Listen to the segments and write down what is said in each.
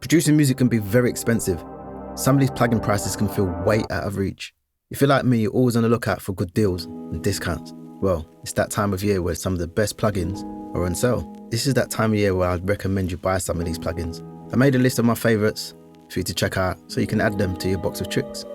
Producing music can be very expensive. Some of these plugin prices can feel way out of reach. If you're like me, you're always on the lookout for good deals and discounts. Well, it's that time of year where some of the best plugins are on sale. This is that time of year where I'd recommend you buy some of these plugins. I made a list of my favourites for you to check out so you can add them to your box of tricks.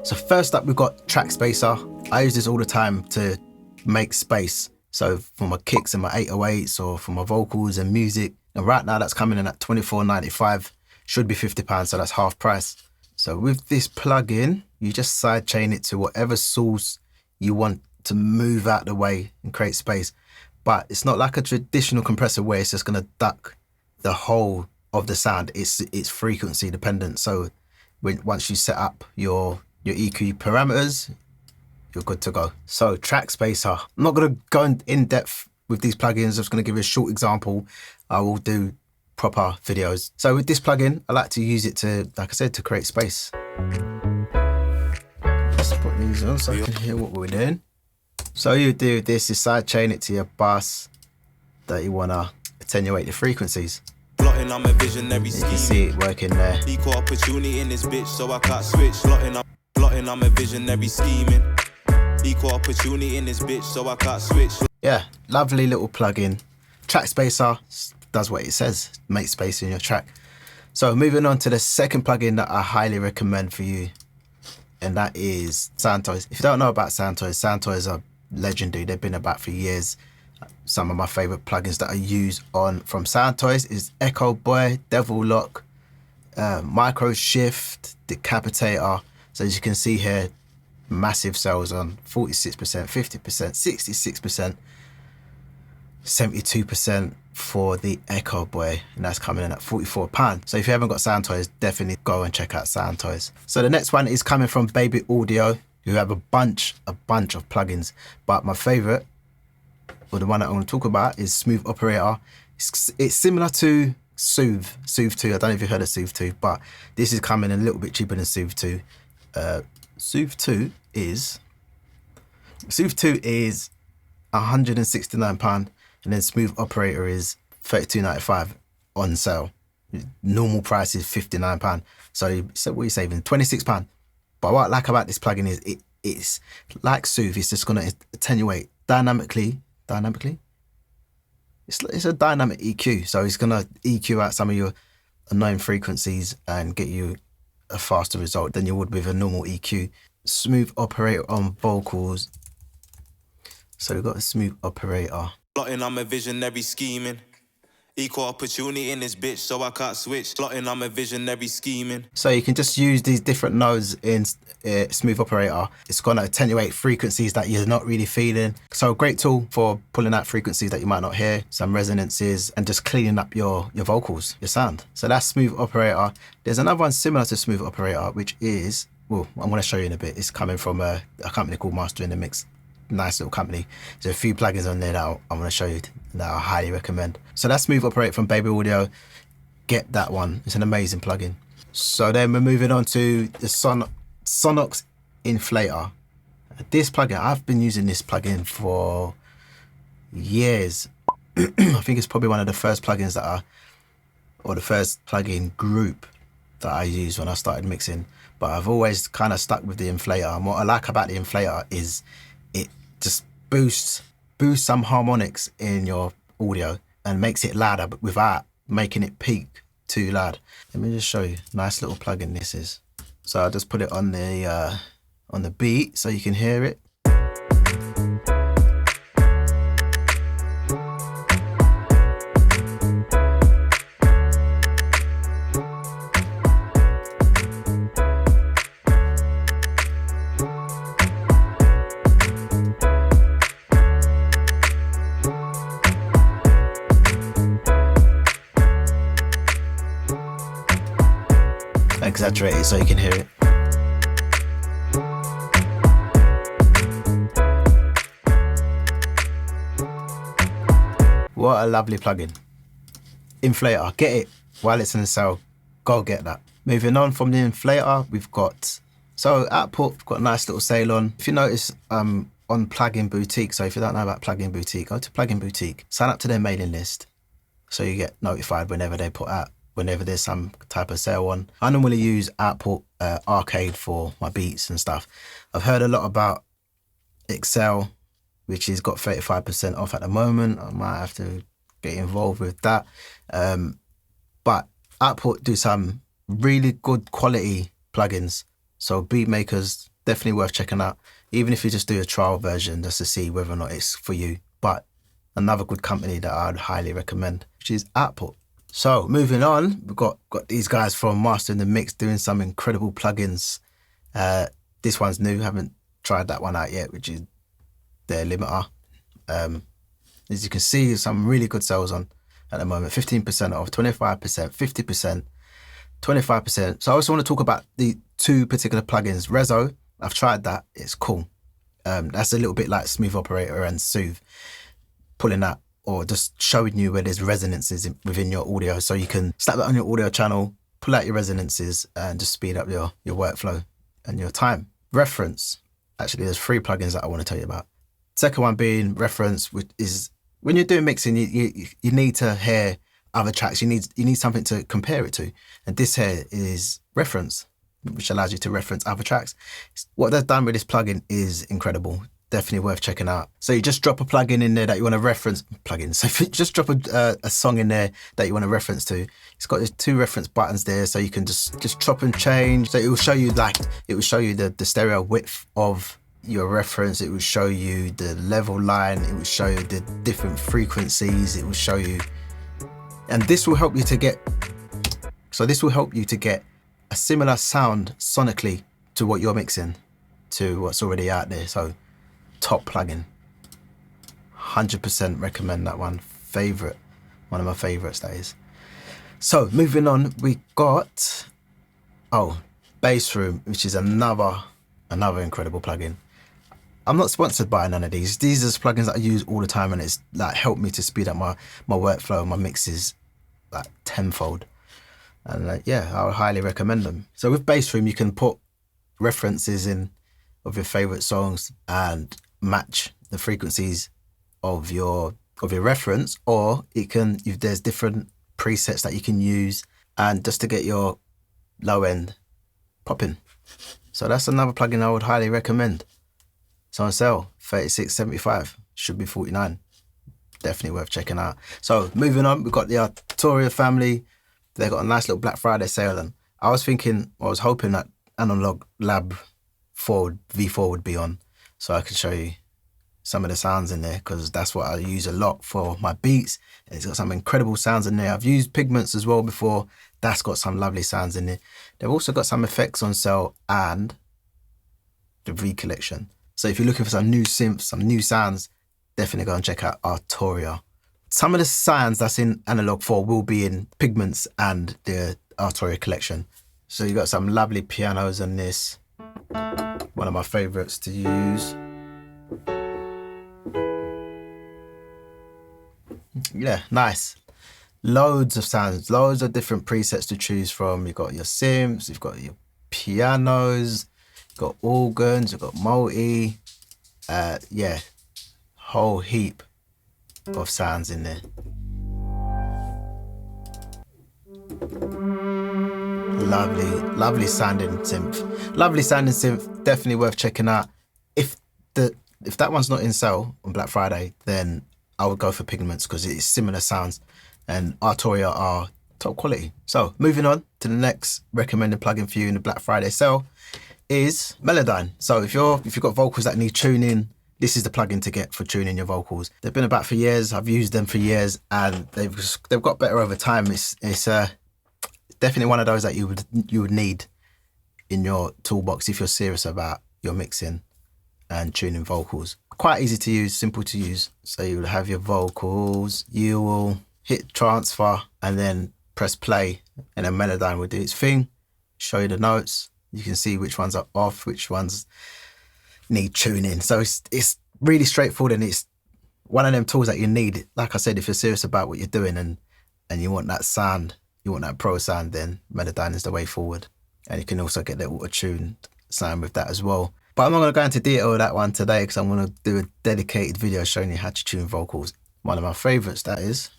So first up, we've got Track Spacer. I use this all the time to make space. So for my kicks and my 808s or for my vocals and music. And right now that's coming in at $24.95. Should be £50, so that's half price. So with this plugin, you just sidechain it to whatever source you want to move out the way and create space. But it's not like a traditional compressor where it's just gonna duck the whole of the sound. It's frequency dependent. So once you set up your EQ parameters, you're good to go. So Track Spacer. I'm not gonna go in depth with these plugins. I'm just gonna give you a short example. I will do proper videos. So with this plugin, I like to use it to, like I said, to create space. Let's put these on so I can hear what we're doing. So you do this is sidechain it to your bus that you wanna attenuate the frequencies. Plotting, I'm a visionary you can see it working there. Equal opportunity in this bitch, so I can't switch. Plotting, I'm a visionary scheming. Equal opportunity in this bitch, so I can't switch. Yeah, lovely little plugin. Track Spacer does what it says, make space in your track. So moving on to the second plugin that I highly recommend for you, and that is Soundtoys. If you don't know about Soundtoys are legendary. They've been about for years. Some of my favorite plugins that I use from Soundtoys is Echo Boy, Devil Lock, Micro Shift, Decapitator. So as you can see here, massive sales on 46%, 50%, 66%, 72% for the Echo Boy, and that's coming in at £44. So if you haven't got Soundtoys, definitely go and check out Soundtoys. So the next one is coming from Baby Audio, who have a bunch of plugins, but my favorite, or the one that I want to talk about, is Smooth Operator. It's similar to Soothe 2. I don't know if you've heard of Soothe 2, but this is coming in a little bit cheaper than Soothe 2. Soothe 2 is £169, and then Smooth Operator is $32.95 on sale. Normal price is £59. So what are you saving? £26. But what I like about this plugin is it's like Soothe. It's just going to attenuate dynamically. It's a dynamic EQ. So it's going to EQ out some of your annoying frequencies and get you a faster result than you would with a normal EQ. Smooth Operator on vocals. So we've got a Smooth Operator. Plotting, I'm a visionary scheming. Equal opportunity in this bitch, so I can't switch. Plotting, I'm a visionary scheming. So you can just use these different nodes in Smooth Operator. It's going to attenuate frequencies that you're not really feeling. So a great tool for pulling out frequencies that you might not hear, some resonances, and just cleaning up your vocals, your sound. So that's Smooth Operator. There's another one similar to Smooth Operator, which is, well, I'm going to show you in a bit. It's coming from a company called Mastering Enquiries. Nice little company. There's a few plugins on there that I'm going to show you that I highly recommend. So that's Smooth Operator from Baby Audio. Get that one. It's an amazing plugin. So then we're moving on to the Sonox Inflator. This plugin, I've been using this plugin for years. I think it's probably one of the first plugins or the first plugin group that I used when I started mixing. But I've always kind of stuck with the inflator. And what I like about the inflator is it just boosts some harmonics in your audio and makes it louder, but without making it peak too loud. Let me just show you. Nice little plugin this is. So I'll just put it on the beat so you can hear it. Exaggerate it so you can hear it. What a lovely plugin. Inflator, get it while it's in the sale. Go get that. Moving on from the inflator, we've got, so output, we've got a nice little sale on. If you notice, on Plugin Boutique, so if you don't know about Plugin Boutique, go to Plugin Boutique, sign up to their mailing list so you get notified whenever they put out whenever there's some type of sale on. I normally use Output Arcade for my beats and stuff. I've heard a lot about Excel, which has got 35% off at the moment. I might have to get involved with that. But Output do some really good quality plugins. So beat makers, definitely worth checking out. Even if you just do a trial version just to see whether or not it's for you. But another good company that I'd highly recommend, which is Output. So moving on, we've got these guys from Mastering the Mix doing some incredible plugins. This one's new, haven't tried that one out yet, which is their limiter. As you can see, some really good sales on at the moment. 15% off, 25%, 50%, 25%. So I also want to talk about the two particular plugins. Rezo, I've tried that, it's cool. That's a little bit like Smooth Operator and Soothe, pulling that or just showing you where there's resonances within your audio. So you can slap that on your audio channel, pull out your resonances and just speed up your workflow and your time. Reference, actually there's 3 plugins that I want to tell you about. Second one being Reference, which is when you're doing mixing, you need to hear other tracks. You need something to compare it to. And this here is Reference, which allows you to reference other tracks. What they've done with this plugin is incredible. Definitely worth checking out. So you just drop a plugin in there that you want to reference. So if you just drop a song in there that you want to reference to, it's got these 2 reference buttons there, so you can just chop and change. So it will show you the stereo width of your reference. It will show you the level line. It will show you the different frequencies. It will show you, and this will help you to get. So this will help you to get a similar sound sonically to what you're mixing, to what's already out there. So top plugin, 100% recommend that one. One of my favorites, that is. So moving on, we got Bass Room, which is another incredible plugin. I'm not sponsored by none of these. These are plugins that I use all the time, and it's like helped me to speed up my workflow, my mixes like tenfold. And yeah, I would highly recommend them. So with Bass Room, you can put references in of your favorite songs and match the frequencies of your reference, or there's different presets that you can use and just to get your low end popping. So that's another plugin I would highly recommend. It's on sale, $36.75, should be $49. Definitely worth checking out. So moving on, we've got the Arturia family. They've got a nice little Black Friday sale, and I was hoping that Analog Lab V4 would be on, so I could show you some of the sounds in there, because that's what I use a lot for my beats. It's got some incredible sounds in there. I've used Pigments as well before. That's got some lovely sounds in there. They've also got some effects on sale and the V collection. So if you're looking for some new synths, some new sounds, definitely go and check out Arturia. Some of the sounds that's in Analog 4 will be in Pigments and the Arturia collection. So you got some lovely pianos on this. One of my favorites to use. Yeah, nice. Loads of sounds, loads of different presets to choose from. You've got your synths, you've got your pianos, you've got organs, you've got multi. Yeah, whole heap of sounds in there. Lovely sounding synth. Lovely sounding synth, definitely worth checking out. If that one's not in sale on Black Friday, then I would go for Pigments, because it's similar sounds, and Arturia are top quality. So moving on to the next recommended plugin for you in the Black Friday sale is Melodyne. So if you've got vocals that need tuning, this is the plugin to get for tuning your vocals. They've been about for years. I've used them for years, and they've got better over time. It's definitely one of those that you would need in your toolbox if you're serious about your mixing and tuning vocals. Quite easy to use, simple to use. So you will have your vocals, you will hit transfer and then press play, and then Melodyne will do its thing, show you the notes. You can see which ones are off, which ones need tuning. So it's really straightforward, and it's one of them tools that you need. Like I said, if you're serious about what you're doing and you want that sound, you want that pro sound, then Melodyne is the way forward. And you can also get the auto-tuned sound with that as well. But I'm not going to go into detail of that one today, because I'm going to do a dedicated video showing you how to tune vocals One of my favorites, that is.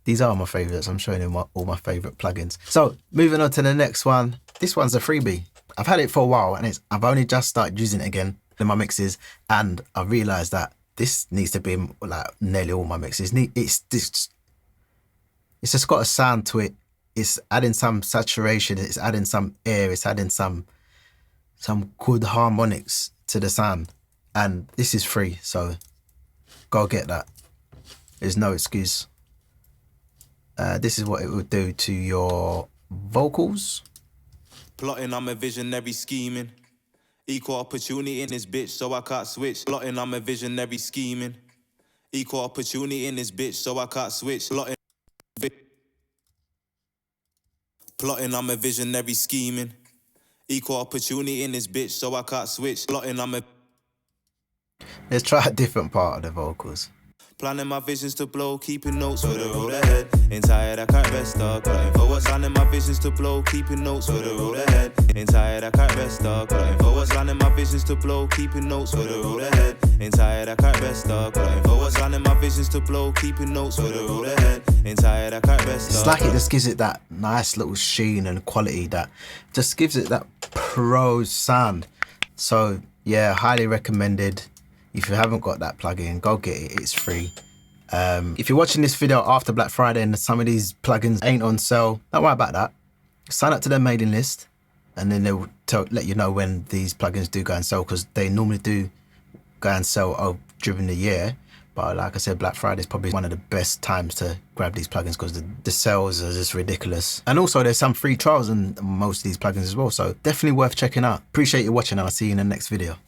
These are my favorites. I'm showing you all my favorite plugins. So moving on to the next one. This one's a freebie. I've had it for a while and I've only just started using it again in my mixes, and I realized that this needs to be like nearly all my mixes. It's just got a sound to it. It's adding some saturation. It's adding some air. It's adding some good harmonics to the sound. And this is free, so go get that. There's no excuse. This is what it would do to your vocals. Plotting, I'm a visionary scheming. Equal opportunity in this bitch, so I can't switch. Plotting, I'm a visionary scheming. Equal opportunity in this bitch, so I can't switch. Plotting, I'm a visionary scheming. Equal opportunity in this bitch, so I can't switch. Plotting, I'm a... Let's try a different part of the vocals. Planning my visions to blow, keeping notes for the road ahead. Ain't tired, I can't rest up. Plotting for what's landing my visions to blow, keeping notes for the road ahead. Ain't tired, I can't rest up. Plotting for what's landing my visions to blow, keeping notes for the road ahead. Ain't tired, I can't rest up. Plotting for what's landing my visions to blow, keeping notes for the road ahead. Ain't tired, I can't rest up. It's like it just gives it that nice little sheen and quality that just gives it that pro sound. So yeah, highly recommended. If you haven't got that plugin, go get it, it's free. If you're watching this video after Black Friday and some of these plugins ain't on sale, don't worry about that. Sign up to their mailing list and then they'll let you know when these plugins do go on sale, because they normally do go on sale during the year. But like I said, Black Friday is probably one of the best times to grab these plugins because the sales are just ridiculous. And also there's some free trials on most of these plugins as well. So definitely worth checking out. Appreciate you watching and I'll see you in the next video.